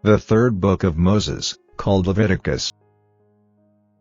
The third book of Moses, called Leviticus.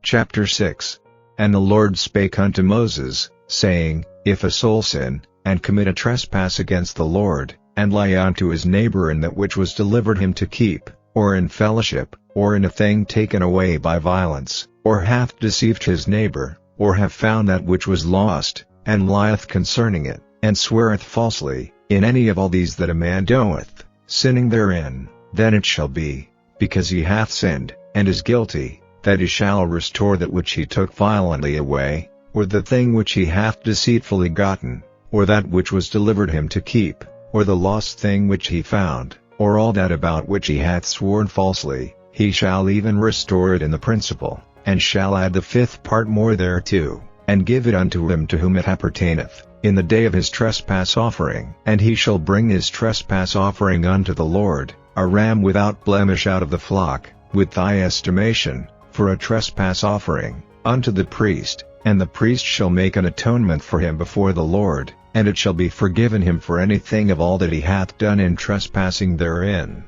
Chapter 6. And the Lord spake unto Moses, saying, If a soul sin, and commit a trespass against the Lord, and lie unto his neighbor in that which was delivered him to keep, or in fellowship, or in a thing taken away by violence, or hath deceived his neighbor, or have found that which was lost, and lieth concerning it, and sweareth falsely, in any of all these that a man doeth, sinning therein, then it shall be, because he hath sinned, and is guilty, that he shall restore that which he took violently away, or the thing which he hath deceitfully gotten, or that which was delivered him to keep, or the lost thing which he found, or all that about which he hath sworn falsely, he shall even restore it in the principal, and shall add the fifth part more thereto, and give it unto him to whom it appertaineth, in the day of his trespass offering. And he shall bring his trespass offering unto the Lord, a ram without blemish out of the flock, with thy estimation, for a trespass offering, unto the priest, and the priest shall make an atonement for him before the Lord, and it shall be forgiven him for anything of all that he hath done in trespassing therein.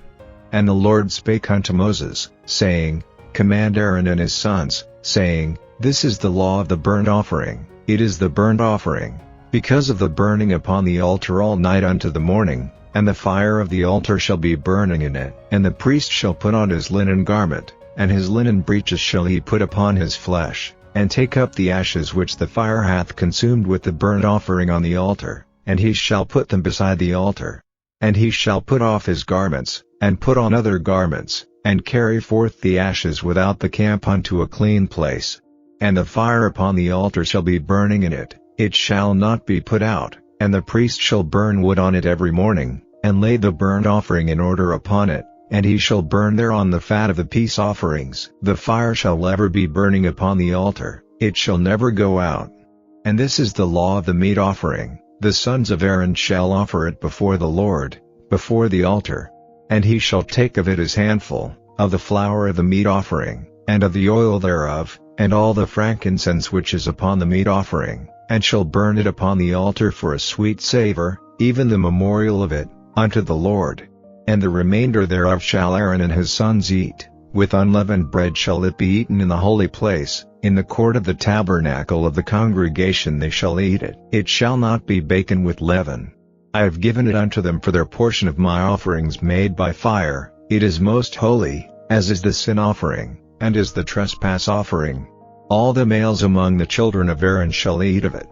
And the Lord spake unto Moses, saying, Command Aaron and his sons, saying, This is the law of the burnt offering, it is the burnt offering, because of the burning upon the altar all night unto the morning, and the fire of the altar shall be burning in it. And the priest shall put on his linen garment, and his linen breeches shall he put upon his flesh, and take up the ashes which the fire hath consumed with the burnt offering on the altar, and he shall put them beside the altar. And he shall put off his garments, and put on other garments, and carry forth the ashes without the camp unto a clean place. And the fire upon the altar shall be burning in it, it shall not be put out, and the priest shall burn wood on it every morning, and lay the burnt offering in order upon it, and he shall burn thereon the fat of the peace offerings. The fire shall ever be burning upon the altar, it shall never go out. And this is the law of the meat offering, the sons of Aaron shall offer it before the Lord, before the altar. And he shall take of it his handful, of the flour of the meat offering, and of the oil thereof, and all the frankincense which is upon the meat offering, and shall burn it upon the altar for a sweet savor, even the memorial of it, unto the Lord. And the remainder thereof shall Aaron and his sons eat, with unleavened bread shall it be eaten in the holy place, in the court of the tabernacle of the congregation they shall eat it. It shall not be baken with leaven. I have given it unto them for their portion of my offerings made by fire, it is most holy, as is the sin offering, and is the trespass offering. All the males among the children of Aaron shall eat of it.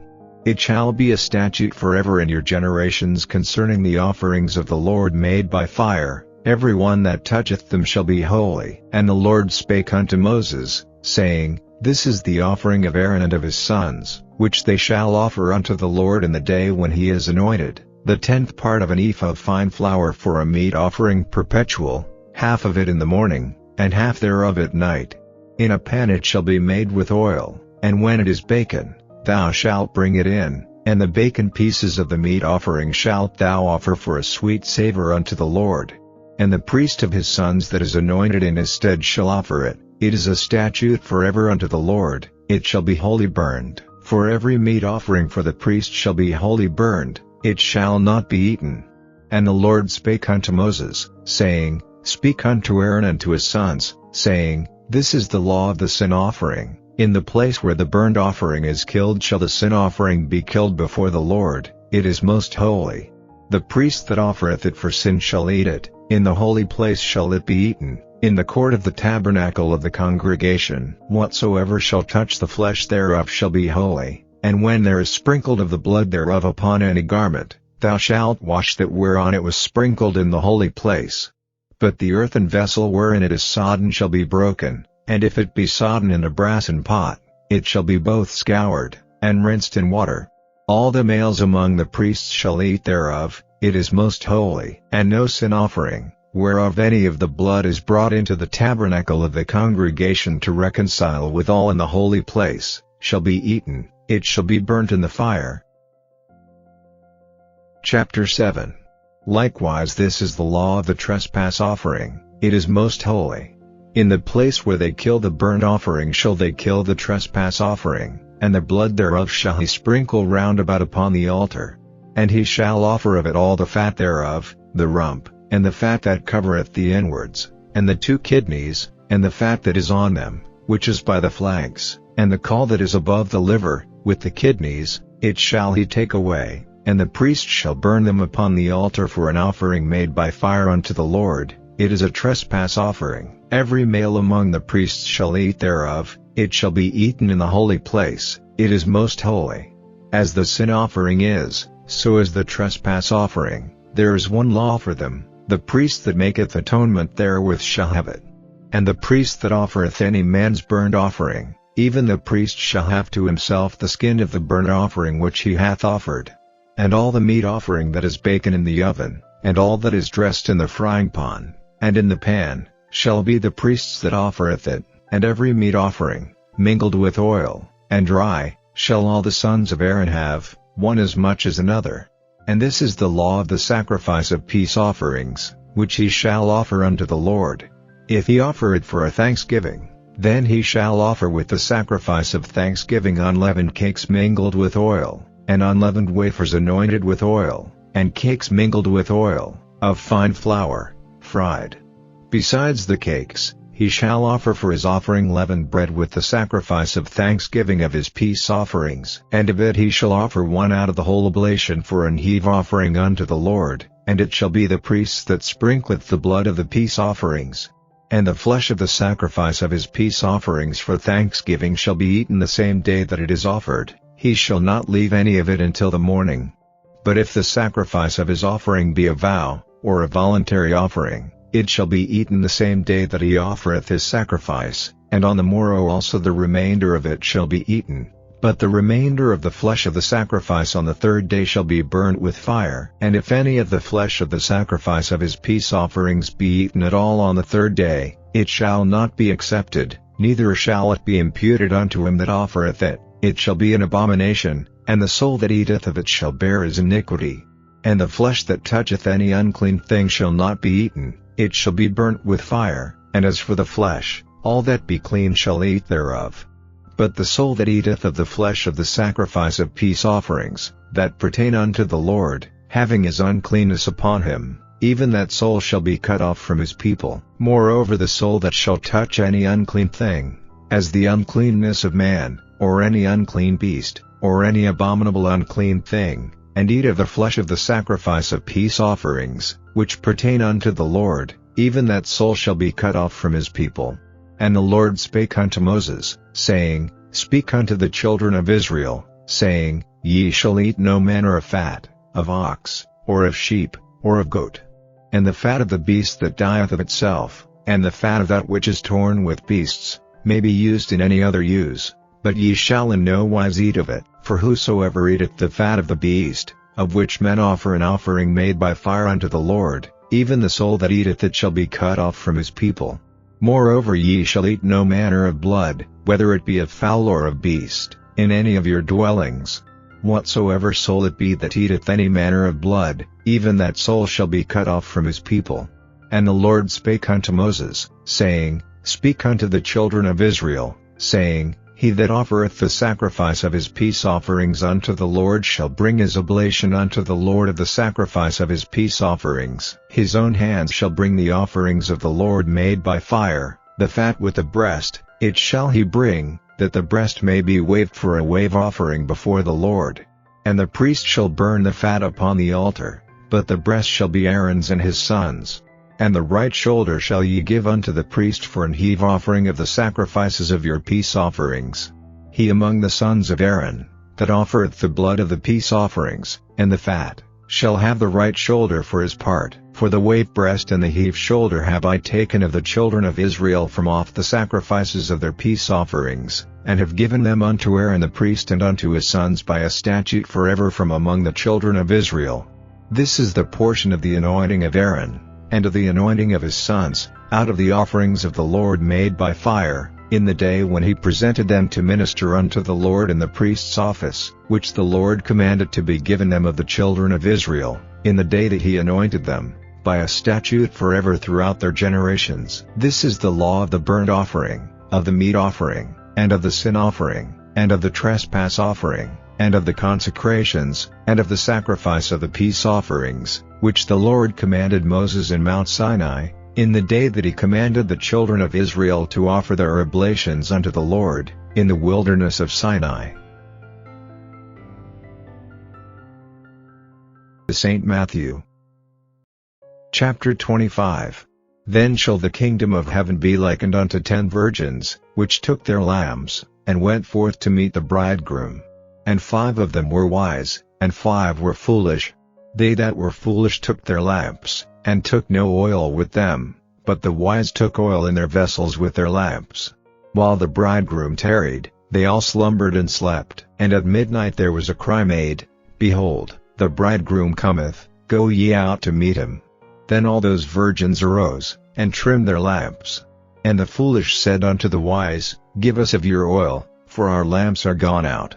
It shall be a statute forever in your generations concerning the offerings of the Lord made by fire, every one that toucheth them shall be holy. And the Lord spake unto Moses, saying, This is the offering of Aaron and of his sons, which they shall offer unto the Lord in the day when he is anointed, the 10th part of an ephah of fine flour for a meat offering perpetual, half of it in the morning, and half thereof at night. In a pan it shall be made with oil, and when it is baken, thou shalt bring it in, and the baken pieces of the meat offering shalt thou offer for a sweet savor unto the Lord. And the priest of his sons that is anointed in his stead shall offer it, it is a statute forever unto the Lord, it shall be wholly burned. For every meat offering for the priest shall be wholly burned, it shall not be eaten. And the Lord spake unto Moses, saying, Speak unto Aaron and to his sons, saying, This is the law of the sin offering. In the place where the burnt offering is killed shall the sin offering be killed before the Lord, it is most holy. The priest that offereth it for sin shall eat it, in the holy place shall it be eaten, in the court of the tabernacle of the congregation. Whatsoever shall touch the flesh thereof shall be holy, and when there is sprinkled of the blood thereof upon any garment, thou shalt wash that whereon it was sprinkled in the holy place. But the earthen vessel wherein it is sodden shall be broken, and if it be sodden in a brassen pot, it shall be both scoured, and rinsed in water. All the males among the priests shall eat thereof, it is most holy. And no sin offering, whereof any of the blood is brought into the tabernacle of the congregation to reconcile with all in the holy place, shall be eaten, it shall be burnt in the fire. Chapter 7. Likewise this is the law of the trespass offering, it is most holy. In the place where they kill the burnt offering shall they kill the trespass offering, and the blood thereof shall he sprinkle round about upon the altar. And he shall offer of it all the fat thereof, the rump, and the fat that covereth the inwards, and the 2 kidneys, and the fat that is on them, which is by the flanks, and the caul that is above the liver, with the kidneys, it shall he take away, and the priest shall burn them upon the altar for an offering made by fire unto the Lord. It is a trespass offering. Every male among the priests shall eat thereof, it shall be eaten in the holy place, it is most holy. As the sin offering is, so is the trespass offering. There is one law for them, the priest that maketh atonement therewith shall have it. And the priest that offereth any man's burnt offering, even the priest shall have to himself the skin of the burnt offering which he hath offered. And all the meat offering that is baken in the oven, and all that is dressed in the frying pan, and in the pan, shall be the priest's that offereth it, and every meat offering, mingled with oil, and dry, shall all the sons of Aaron have, one as much as another. And this is the law of the sacrifice of peace offerings, which he shall offer unto the Lord. If he offer it for a thanksgiving, then he shall offer with the sacrifice of thanksgiving unleavened cakes mingled with oil, and unleavened wafers anointed with oil, and cakes mingled with oil, of fine flour, fried. Besides the cakes, he shall offer for his offering leavened bread with the sacrifice of thanksgiving of his peace offerings. And of it he shall offer one out of the whole oblation for an heave offering unto the Lord, and it shall be the priest that sprinkleth the blood of the peace offerings. And the flesh of the sacrifice of his peace offerings for thanksgiving shall be eaten the same day that it is offered, he shall not leave any of it until the morning. But if the sacrifice of his offering be a vow, or a voluntary offering, it shall be eaten the same day that he offereth his sacrifice, and on the morrow also the remainder of it shall be eaten. But the remainder of the flesh of the sacrifice on the 3rd day shall be burnt with fire. And if any of the flesh of the sacrifice of his peace offerings be eaten at all on the 3rd day, it shall not be accepted, neither shall it be imputed unto him that offereth it, it shall be an abomination, and the soul that eateth of it shall bear his iniquity. And the flesh that toucheth any unclean thing shall not be eaten, it shall be burnt with fire. And as for the flesh, all that be clean shall eat thereof. But the soul that eateth of the flesh of the sacrifice of peace offerings, that pertain unto the Lord, having his uncleanness upon him, even that soul shall be cut off from his people. Moreover the soul that shall touch any unclean thing, as the uncleanness of man, or any unclean beast, or any abominable unclean thing, and eat of the flesh of the sacrifice of peace offerings, which pertain unto the Lord, even that soul shall be cut off from his people. And the Lord spake unto Moses, saying, Speak unto the children of Israel, saying, Ye shall eat no manner of fat, of ox, or of sheep, or of goat. And the fat of the beast that dieth of itself, and the fat of that which is torn with beasts, may be used in any other use, but ye shall in no wise eat of it. For whosoever eateth the fat of the beast, of which men offer an offering made by fire unto the Lord, even the soul that eateth it shall be cut off from his people. Moreover ye shall eat no manner of blood, whether it be of fowl or of beast, in any of your dwellings. Whatsoever soul it be that eateth any manner of blood, even that soul shall be cut off from his people. And the Lord spake unto Moses, saying, Speak unto the children of Israel, saying, He that offereth the sacrifice of his peace offerings unto the Lord shall bring his oblation unto the Lord of the sacrifice of his peace offerings. His own hands shall bring the offerings of the Lord made by fire, the fat with the breast, it shall he bring, that the breast may be waved for a wave offering before the Lord. And the priest shall burn the fat upon the altar, but the breast shall be Aaron's and his sons'. And the right shoulder shall ye give unto the priest for an heave offering of the sacrifices of your peace offerings. He among the sons of Aaron, that offereth the blood of the peace offerings, and the fat, shall have the right shoulder for his part. For the wave breast and the heave shoulder have I taken of the children of Israel from off the sacrifices of their peace offerings, and have given them unto Aaron the priest and unto his sons by a statute forever from among the children of Israel. This is the portion of the anointing of Aaron, and of the anointing of his sons, out of the offerings of the Lord made by fire, in the day when he presented them to minister unto the Lord in the priest's office, which the Lord commanded to be given them of the children of Israel, in the day that he anointed them, by a statute forever throughout their generations. This is the law of the burnt offering, of the meat offering, and of the sin offering, and of the trespass offering, and of the consecrations, and of the sacrifice of the peace offerings, which the Lord commanded Moses in Mount Sinai, in the day that he commanded the children of Israel to offer their oblations unto the Lord, in the wilderness of Sinai. St. Matthew Chapter 25. Then shall the kingdom of heaven be likened unto 10 virgins, which took their lamps, and went forth to meet the bridegroom. And 5 of them were wise, and 5 were foolish. They that were foolish took their lamps, and took no oil with them, but the wise took oil in their vessels with their lamps. While the bridegroom tarried, they all slumbered and slept. And at midnight there was a cry made, Behold, the bridegroom cometh, go ye out to meet him. Then all those virgins arose, and trimmed their lamps. And the foolish said unto the wise, Give us of your oil, for our lamps are gone out.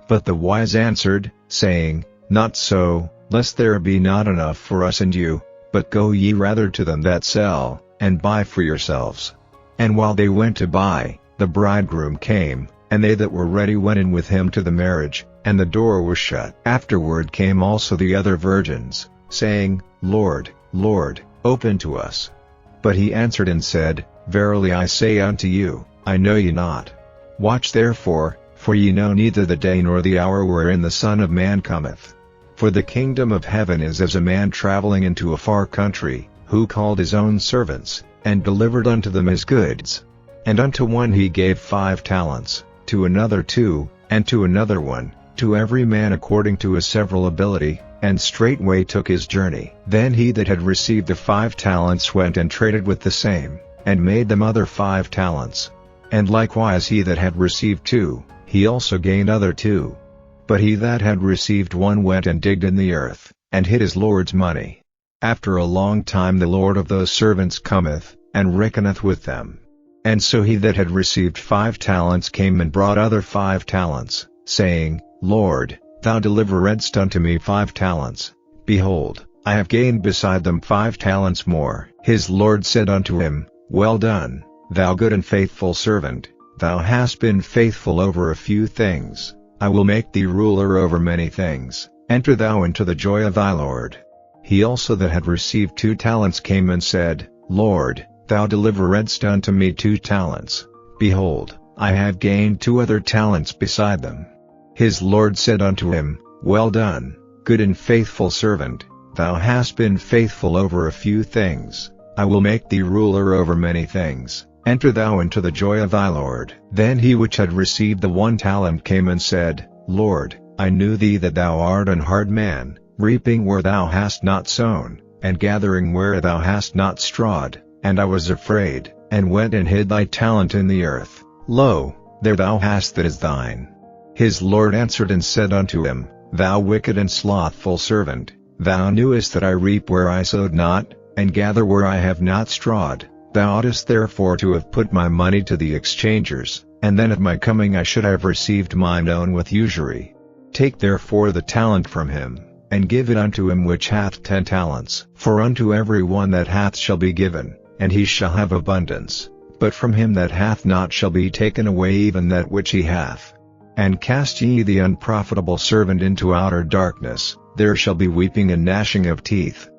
But the wise answered, saying, Not so, lest there be not enough for us and you, but go ye rather to them that sell, and buy for yourselves. And while they went to buy, the bridegroom came, and they that were ready went in with him to the marriage, and the door was shut. Afterward came also the other virgins, saying, Lord, Lord, open to us. But he answered and said, Verily I say unto you, I know ye not. Watch therefore, for ye know neither the day nor the hour wherein the Son of Man cometh. For the kingdom of heaven is as a man traveling into a far country, who called his own servants, and delivered unto them his goods. And unto one he gave 5 talents, to another 2, and to another 1, to every man according to his several ability, and straightway took his journey. Then he that had received the 5 talents went and traded with the same, and made them other 5 talents. And likewise he that had received 2, he also gained other 2. But he that had received 1 went and digged in the earth, and hid his Lord's money. After a long time the Lord of those servants cometh, and reckoneth with them. And so he that had received 5 talents came and brought other 5 talents, saying, Lord, thou deliveredst unto me 5 talents, behold, I have gained beside them 5 talents more. His Lord said unto him, Well done, thou good and faithful servant, thou hast been faithful over a few things, I will make thee ruler over many things, enter thou into the joy of thy Lord. He also that had received 2 talents came and said, Lord, thou deliveredst unto me 2 talents, behold, I have gained 2 other talents beside them. His Lord said unto him, Well done, good and faithful servant, thou hast been faithful over a few things, I will make thee ruler over many things, enter thou into the joy of thy Lord. Then he which had received the 1 talent came and said, Lord, I knew thee that thou art an hard man, reaping where thou hast not sown, and gathering where thou hast not strawed, and I was afraid, and went and hid thy talent in the earth. Lo, there thou hast that is thine. His Lord answered and said unto him, Thou wicked and slothful servant, thou knewest that I reap where I sowed not, and gather where I have not strawed. Thou oughtest therefore to have put my money to the exchangers, and then at my coming I should have received mine own with usury. Take therefore the talent from him, and give it unto him which hath 10 talents. For unto every one that hath shall be given, and he shall have abundance, but from him that hath not shall be taken away even that which he hath. And cast ye the unprofitable servant into outer darkness, there shall be weeping and gnashing of teeth.